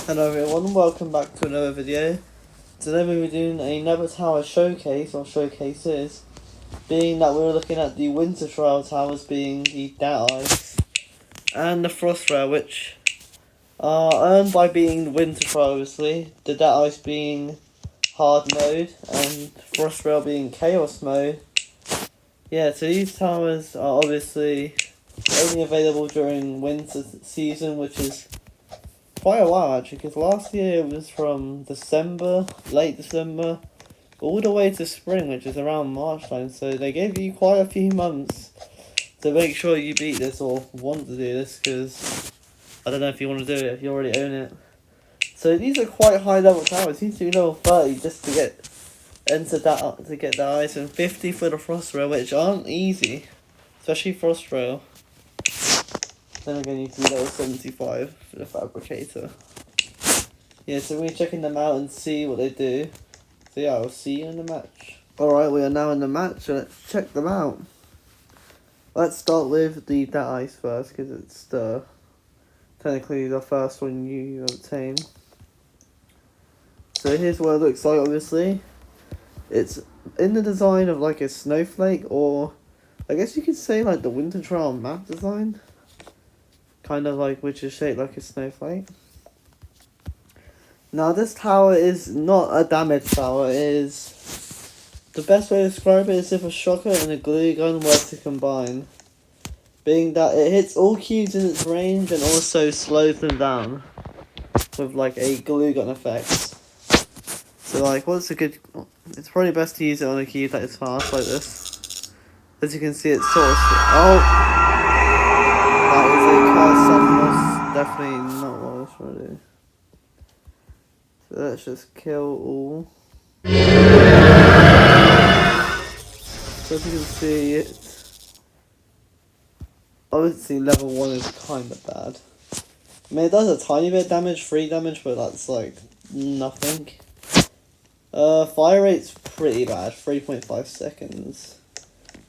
Hello everyone, welcome back to another video. Today we'll be doing another tower showcase, or showcases, being that we're looking at the Winter Trial towers being the Dead Ice and the Frost Rail, which are earned by being the Winter Trial obviously, the Dead Ice being hard mode and Frost Rail being chaos mode. Yeah, so these towers are obviously only available during winter season, which is quite a while actually, because last year it was from December, late December, all the way to spring, which is around March time. So they gave you quite a few months to make sure you beat this or want to do this, because I don't know if you want to do it if you already own it. So these are quite high level towers. You need to be level 30 just to get that ice, and 50 for the Frost Rail, which aren't easy, especially Frost Rail. Then again, you need to be level 75 for the Fabricator. Yeah, so we're checking them out and see what they do. So yeah, I'll see you in the match. Alright, we are now in the match, so let's check them out. Let's start with the Dead Ice first, because it's technically the first one you obtain. So here's what it looks like, obviously. It's in the design of like a snowflake, or I guess you could say like the Winter Trial map design. Kind of like, which is shaped like a snowflake. Now this tower is not a damage tower, it is... The best way to describe it is if a shocker and a glue gun were to combine. Being that it hits all cubes in its range and also slows them down. With like a glue gun effect. So like, what's a good... It's probably best to use it on a cube that is fast like this. As you can see, it's sort of... Oh! That is a curse Definitely not what I was trying to do. So let's just kill all. So as you can see, it's obviously level 1 is kind of bad. I mean, it does a tiny bit of damage, 3 damage, but that's like nothing. Fire rate's pretty bad, 3.5 seconds.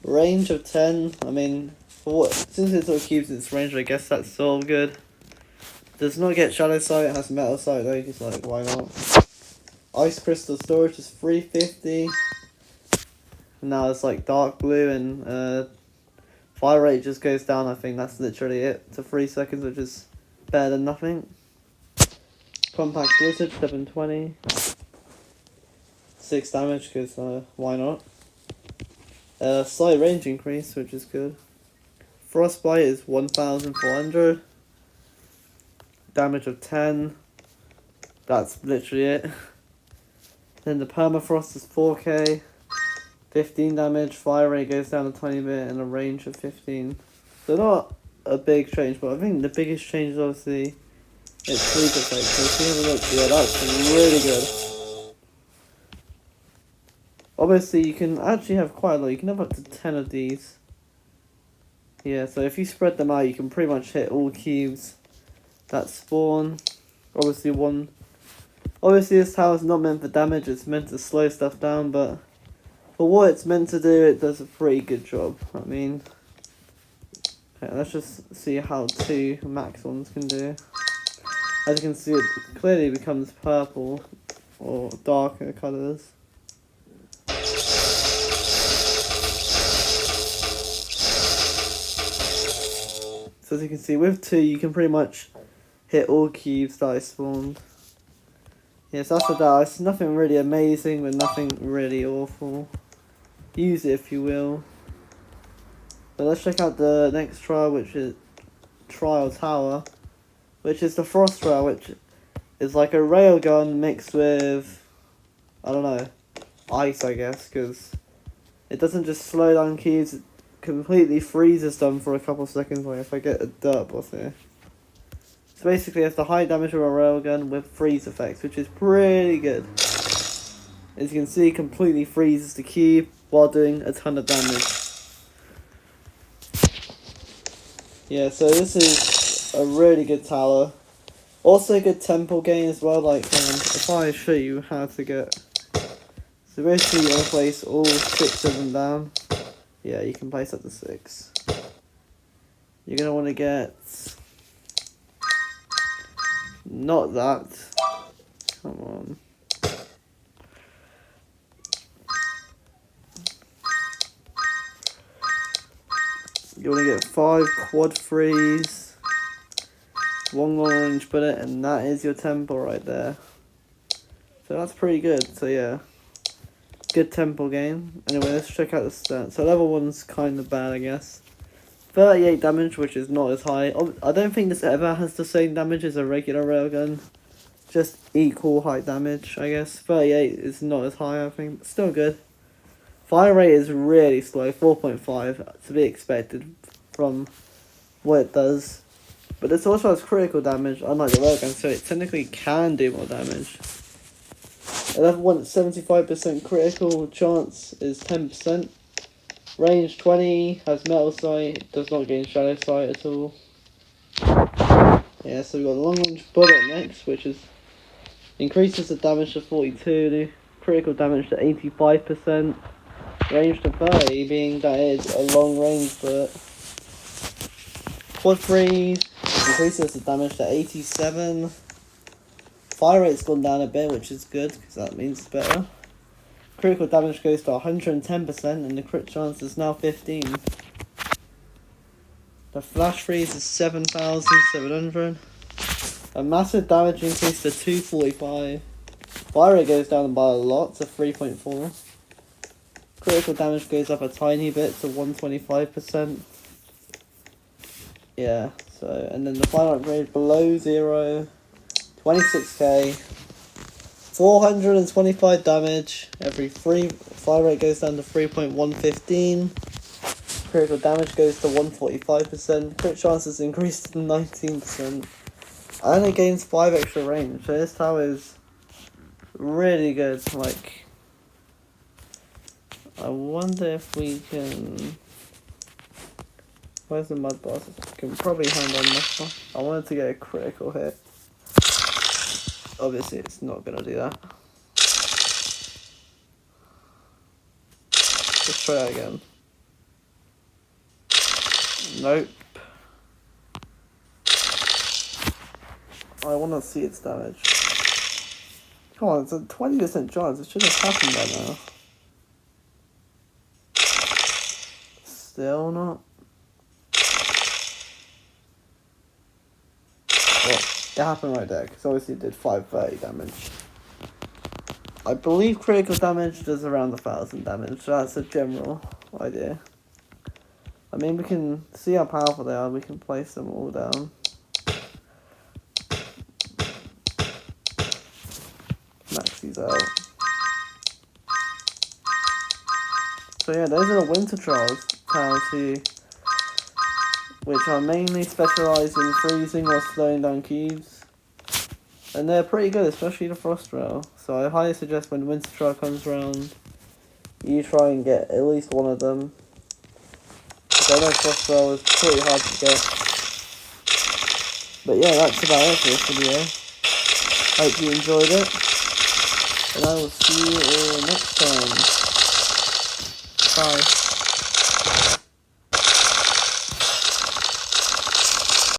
Range of 10, I mean, since it's all cubes in its range, I guess that's sort of good. Does not get shadow sight, it has metal sight though, just like, why not? Ice crystal storage is 350. Now it's like dark blue, and fire rate just goes down. I think that's literally it, to 3 seconds, which is better than nothing. Compact blizzard 720, 6 damage, because why not? Slight range increase, which is good. Frostbite is 1400, damage of 10. That's literally it. Then the permafrost is 4k. 15 damage, fire rate goes down a tiny bit, and a range of 15. So not a big change, but I think the biggest change is obviously its sleep effect. So if you have a look, yeah, that's really good. Obviously, you can actually have quite a lot. You can have up to 10 of these. Yeah, so if you spread them out, you can pretty much hit all cubes that spawn. Obviously, this tower is not meant for damage. It's meant to slow stuff down, but for what it's meant to do, it does a pretty good job. I mean, okay, let's just see how 2 max ones can do. As you can see, it clearly becomes purple or darker colours. So as you can see, with 2 you can pretty much hit all cubes that I spawned. Yes, after that, it's nothing really amazing, but nothing really awful. Use it if you will. But let's check out the next trial, which is Trial Tower, which is the Frost Rail, which is like a railgun mixed with, I don't know, ice, I guess, because it doesn't just slow down cubes, it completely freezes them for a couple seconds, like if I get a dirt boss here. So basically it's the high damage of a railgun with freeze effects, which is pretty good. As you can see, it completely freezes the cube while doing a ton of damage. Yeah, so this is a really good tower. Also a good tempo gain as well, like if I show you how to get... So basically you want to place all 6 of them down. Yeah, you can place up to 6. You're going to want to get Not that. Come on. You want to get 5 quad threes, 1 long range bullet, and that is your tempo right there. So that's pretty good. So yeah, good tempo game. Anyway, let's check out the stats. So level 1's kind of bad, I guess. 38 damage, which is not as high. I don't think this ever has the same damage as a regular railgun. Just equal height damage, I guess. 38 is not as high, I think. But still good. Fire rate is really slow, 4.5, to be expected from what it does. But this also has critical damage, unlike the railgun, so it technically can do more damage. Level 1 at 75% critical chance is 10%. Range 20, has metal sight, does not gain shadow sight at all. Yeah, so we've got the long range bullet next, which is increases the damage to 42, critical damage to 85%, range to 30, being that it's a long range bullet. Quad 3 increases the damage to 87. Fire rate's gone down a bit, which is good, because that means it's better. Critical damage goes to 110%, and the crit chance is now 15. The flash freeze is 7,700. A massive damage increase to 245. Fire rate goes down by a lot to 3.4. Critical damage goes up a tiny bit to 125%. Yeah, so, and then the final upgrade below 0, 26k, 425 damage, every 3, fire rate goes down to 3.115, critical damage goes to 145%, crit chances increased to 19%, and it gains 5 extra range, so this tower is really good. Like, I wonder if we can... Where's the mud boss? Can probably handle this one. I wanted to get a critical hit. Obviously, it's not gonna do that. Let's try that again. Nope. I want to see its damage. Come on, it's a 20% chance. It should have happened by now. Still not. Well, it happened right there, because obviously it did 530 damage. I believe critical damage does around 1,000 damage, so that's a general idea. I mean, we can see how powerful they are, we can place them all down. Max these out. So yeah, those are the Winter Trials towers here, which are mainly specialised in freezing or slowing down cubes. And they're pretty good, especially the Frost Rail. So I highly suggest when Winter Trial comes around, you try and get at least one of them. Because I know Frost Rail is pretty hard to get. But yeah, that's about it for this video. Hope you enjoyed it. And I will see you all next time. Bye.